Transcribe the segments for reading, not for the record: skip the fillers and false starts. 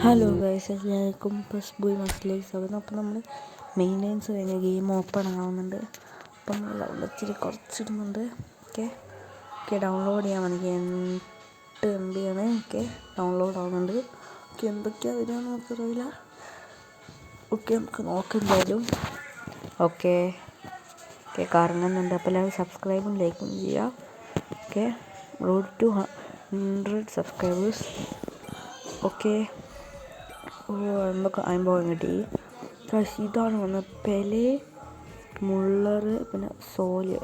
Hello guys, എല്ലാവർക്കും plus boy മനസ്സിലേക്ക് സ്വാഗതം. അപ്പം നമ്മൾ മെയിൻ്റെനൻസ് കഴിഞ്ഞ ഗെയിം ഓപ്പൺ ആവുന്നുണ്ട്. അപ്പം നമ്മൾ ഇച്ചിരി കുറച്ചിടുന്നുണ്ട്. ഓക്കെ ഡൗൺലോഡ് ചെയ്യാൻ മതി. 8 MB ആണ്. ഡൗൺലോഡ് ആവുന്നുണ്ട്. എന്തൊക്കെയാണ് വരികയെന്ന് നമുക്കറിയില്ല. നമുക്ക് നോക്കാം എന്തായാലും. ഓക്കെ കറങ്ങുന്നുണ്ട്. അപ്പോൾ എല്ലാവരും സബ്സ്ക്രൈബും ലൈക്കും ചെയ്യുക. Road to 100 subscribers. നമുക്ക് 50 കിട്ടി. പക്ഷേ ഇതാണ് വന്നത് പെലെ, മുള്ളർ, പിന്നെ സോല്.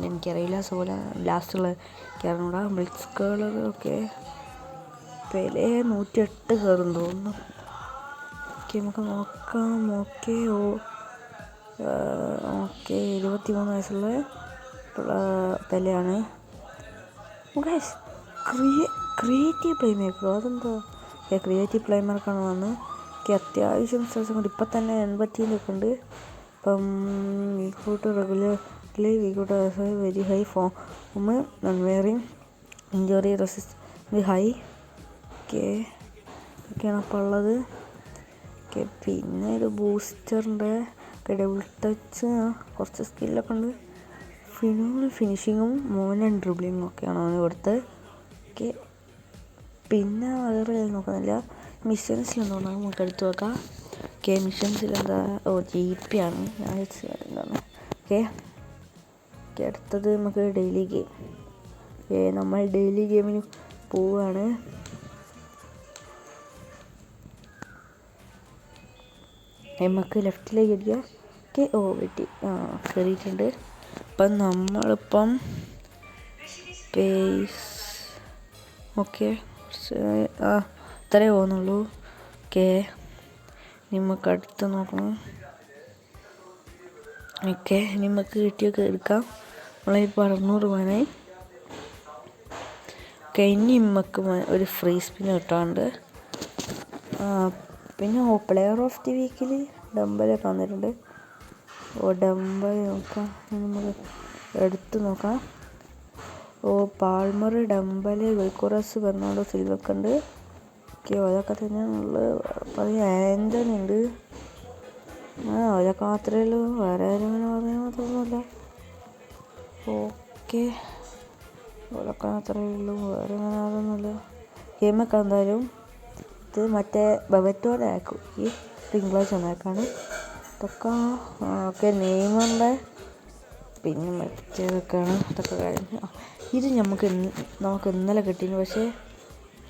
എനിക്കറിയില്ല സോല ലാസ്റ്റുള്ള അറിഞ്ഞൂടാ. ബ്ലിറ്റ്സ് കേളർ. പെലെ 108 കയറും തോന്നുന്നു. നമുക്ക് നോക്കാം. 23 വയസ്സുള്ള പെലെയാണ്. ക്രിയേറ്റീവ് പ്ലേ മേക്കർ, അതെന്താ? ക്രിയേറ്റീവ് പ്ലേ മേക്കറാണ് വന്ന്. അത്യാവശ്യം സ്ഥലം കൊണ്ട് ഇപ്പം തന്നെ 80 ഉണ്ട്. ഇപ്പം regularly very high form wearing injury resist high. ഒക്കെയാണ് അപ്പോൾ ഉള്ളത്. പിന്നെ ഒരു ബൂസ്റ്ററിൻ്റെ ഡബിൾ ടച്ച്, കുറച്ച് സ്കില്ലൊക്കെ ഉണ്ട്. ഫിനിഷിങ്ങും മൂവ്മെൻറ്റും ഡ്രിബ്ലിങ്ങും ഒക്കെയാണ് അവന് കൊടുത്തത്. പിന്നെ വേറെ നോക്കുന്നില്ല. മിഷൻസിലെന്തോന്നാണ് നമുക്ക് എടുത്ത് വെക്കാം. മിഷൻസിലെന്താ GP ആണ്. എന്താണ് അടുത്തത് നമുക്ക് ഡെയിലി ഗെയിം. നമ്മൾ ഡെയിലി ഗെയിമിന് പോവുകയാണ്. നമുക്ക് ലെഫ്റ്റിലേക്ക് ഇരിക്കുക. വെട്ടി കയറിയിട്ടുണ്ട്. അപ്പം നമ്മളിപ്പം പേസ് ഇത്രേ പോകുന്നുള്ളൂ. നമുക്ക് അടുത്ത് നോക്കണം. നമുക്ക് കിട്ടിയൊക്കെ എടുക്കാം. നമ്മളിപ്പോൾ 600 പോകാനായി. ഇനി നമുക്ക് ഒരു ഫ്രീ സ്പിൻ കിട്ടാറുണ്ട്. പിന്നെ പ്ലെയർ ഓഫ് ദി വീക്കിൽ ഡംബലൊക്കെ വന്നിട്ടുണ്ട്. ഡംബൽ നോക്കാം. നമുക്ക് എടുത്ത് നോക്കാം. പാൾമർ, ഡംബൽ, വെൽക്കോറസ്, ബെർണാഡോ സിൽവൊക്കെ ഉണ്ട്. അതൊക്കെ തന്നെയാണുള്ളത്. ആൻ്റണി ഉണ്ട്. അതൊക്കെ മാത്രമേ ഉള്ളൂ. വേറെ ആരും അങ്ങനെ പറയാൻ മാത്രമൊന്നുമില്ല. അതൊക്കെ മാത്രമേ ഉള്ളൂ. വേറെ അങ്ങനെ അതൊന്നുമില്ല. ഗെയിമൊക്കെ എന്തായാലും ഇത് മറ്റേ ബബറ്റോടെ ആക്കും. ഈ തിങ്കളാഴ്ച ഒന്നാക്കാണ് ഇതൊക്കെ നെയ്മറിൻ്റെ. പിന്നെ മറ്റേതൊക്കെയാണ്. അതൊക്കെ കഴിഞ്ഞു. ഇത് നമുക്ക് ഇന്നലെ കിട്ടിയിരുന്നു. പക്ഷേ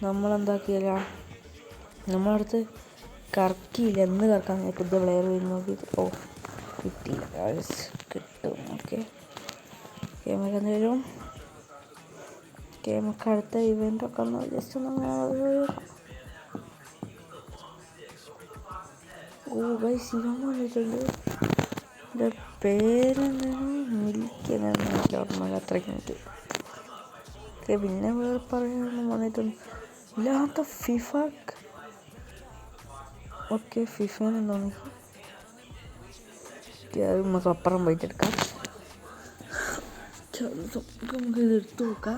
നമ്മളെന്താക്കിയില്ല, നമ്മളടുത്ത് കറക്കിയില്ല. എന്ന് കറക്കാൻ പുതിയ പ്ലെയർ വരുന്ന നോക്കിയിട്ട് കിട്ടിയില്ല. കിട്ടും. നമുക്ക് എന്തെങ്കിലും നമുക്ക് അടുത്ത ഇവൻ്റൊക്കെ ഒന്ന് ജസ്റ്റ് ഒന്ന് ശിവം വന്നിട്ടുണ്ട്. എൻ്റെ പേരെന്താണ്? മിൽക്കെന്നാണ് ഓർമ്മ. അത്രയ്ക്ക് മിനിറ്റ്. പിന്നെ വേറെ പറയാനൊന്നും വന്നിട്ടൊന്നും ഇല്ലാത്ത ഫിഫ. ഫിഫേനെന്തോന്ന് അത് നമുക്ക് അപ്പുറം പോയിട്ട് എടുക്കാം. നമുക്ക് ഇത് എടുത്തു നോക്കാം.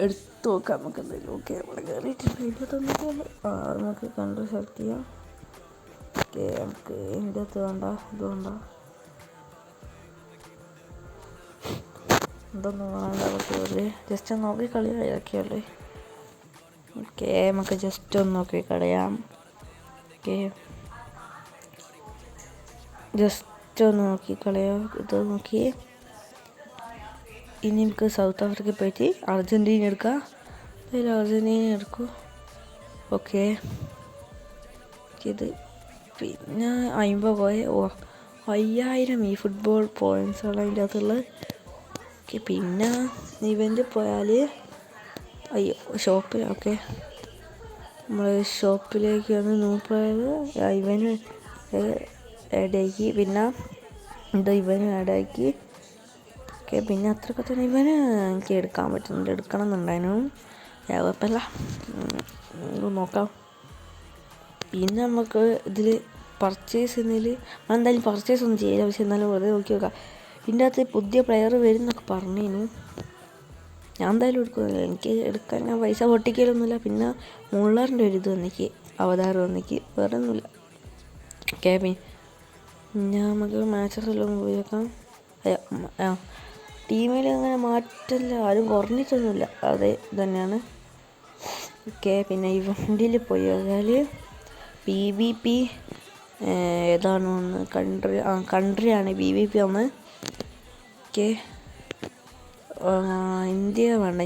എടുത്തു നോക്കാം നമുക്ക് എന്തായാലും. അവിടെ കയറിയിട്ടുണ്ട്. നമുക്ക് കണ്ട് സെലക്ട് ചെയ്യാം. നമുക്ക് ഇതിൻ്റെ അകത്ത് വേണ്ട, ഇത് വേണ്ട, ഇതൊന്നും വേണ്ട. ജസ്റ്റ് ഒന്ന് നോക്കി കളിയാം. ഇതൊക്കെയല്ലേ. നമുക്ക് ജസ്റ്റ് ഒന്ന് നോക്കി കളയാം. ജസ്റ്റ് ഒന്ന് നോക്കി കളയാം. ഇത് നോക്കി. ഇനി നമുക്ക് സൗത്ത് ആഫ്രിക്കയിൽ പോയിട്ട് അർജൻറ്റീന എടുക്കാം. അർജൻറ്റീന എടുക്കും. ഇത് പിന്നെ 50 പോയ 5000 ഈ ഫുട്ബോൾ പോയിൻറ്റ്സാണ് അതിൻ്റെ അകത്തുള്ളത്. പിന്നെ ഇവൻ്റ് പോയാൽ ഷോപ്പിൽ നമ്മൾ ഷോപ്പിലേക്ക് വന്ന് നോക്കിയാൽ ഇവന് ആഡാക്കി. പിന്നെ ഇവന് ആഡാക്കി. പിന്നെ അത്രയൊക്കെ തന്നെ ഇവന് എനിക്ക് എടുക്കാൻ പറ്റുന്നുണ്ട്. എടുക്കണം എന്നുണ്ടായിരുന്നു. കുഴപ്പമില്ല, നോക്കാം. പിന്നെ നമുക്ക് ഇതിൽ പർച്ചേസ് ചെയ്യുന്നതിൽ എന്തായാലും പർച്ചേസ് ഒന്നും ചെയ്യില്ല. പക്ഷെ എന്നാലും വെറുതെ നോക്കി നോക്കാം. ഇതിൻ്റെ അകത്ത് പുതിയ പ്ലെയർ വരും എന്നൊക്കെ പറഞ്ഞിരുന്നു. ഞാൻ എന്തായാലും എടുക്കുന്നില്ല, എനിക്ക് എടുക്കാൻ ഞാൻ പൈസ പൊട്ടിക്കലൊന്നുമില്ല. പിന്നെ മുള്ളറിൻ്റെ ഒരു ഇത് വന്നിക്ക്, അവതാരം വന്നിക്ക്, വേറെ ഒന്നുമില്ല. ഓക്കെ, പിന്നെ നമുക്ക് മാച്ചെല്ലാം ഉപയോഗിക്കാം. ടീമിൽ അങ്ങനെ മാറ്റമില്ല, ആരും കുറഞ്ഞിട്ടൊന്നുമില്ല, അതെ തന്നെയാണ്. ഓക്കെ, പിന്നെ ഇവൻ്റിൽ പോയി കഴിഞ്ഞാൽ PvP ഏതാണ് ഒന്ന് കൺട്രിയാണ് PvP ഒന്ന്. ഓക്കെ, ഇന്ത്യ വേണ്ട,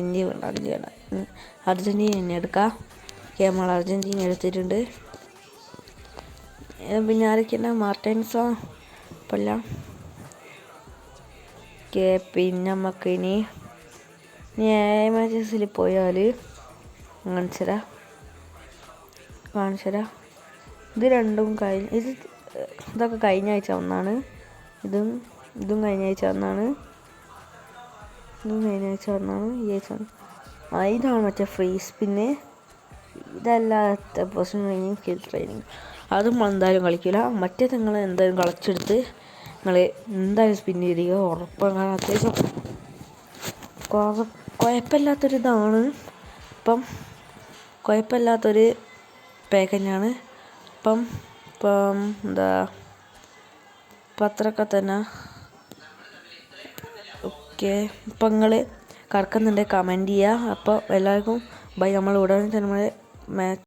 അർജൻറ്റീന തന്നെ എടുക്കാം. ഓക്കെ, നമ്മൾ അർജൻറ്റീന എടുത്തിട്ടുണ്ട്. പിന്നെ ആരൊക്കെയുണ്ട്? മാർട്ടിൻസോ ഇപ്പല്ല. ഓക്കെ, പിന്നെ നമുക്ക് ഇനി മാച്ചസിൽ പോയാൽ കാണിച്ചു തരാം. ഇത് രണ്ടും ഇതൊക്കെ കഴിഞ്ഞ ആഴ്ച ഒന്നാണ്. ഇതും കഴിഞ്ഞ ആഴ്ച ഒന്നാണ്. ഈ ആഴ്ച ഇതാണ് മറ്റേ ഫ്രീ സ്പിന്ന്. ഇതല്ലാത്ത പൊസിഷൻ ട്രെയിനിങ്, സ്കിൽ ട്രെയിനിങ്, അതും എന്തായാലും കളിക്കില്ല. മറ്റേ നിങ്ങൾ എന്തായാലും കളിച്ചെടുത്ത് നിങ്ങൾ എന്തായാലും സ്പിന്ന് ചെയ്തിരിക്കുക, ഉറപ്പാണ്. അത്യാവശ്യം കുഴപ്പമില്ലാത്തൊരിതാണ്. കുഴപ്പമില്ലാത്തൊരു പാക്കേജാണ്. ഇപ്പം എന്താ അത്രയൊക്കെ തന്നെ. ഓക്കെ, ഇപ്പം നിങ്ങൾ കറക്കുന്നുണ്ടെങ്കിൽ കമൻറ്റ് ചെയ്യുക. അപ്പോൾ എല്ലാവർക്കും ബൈ. നമ്മൾ ഉടനെ തന്നെ മാച്ച്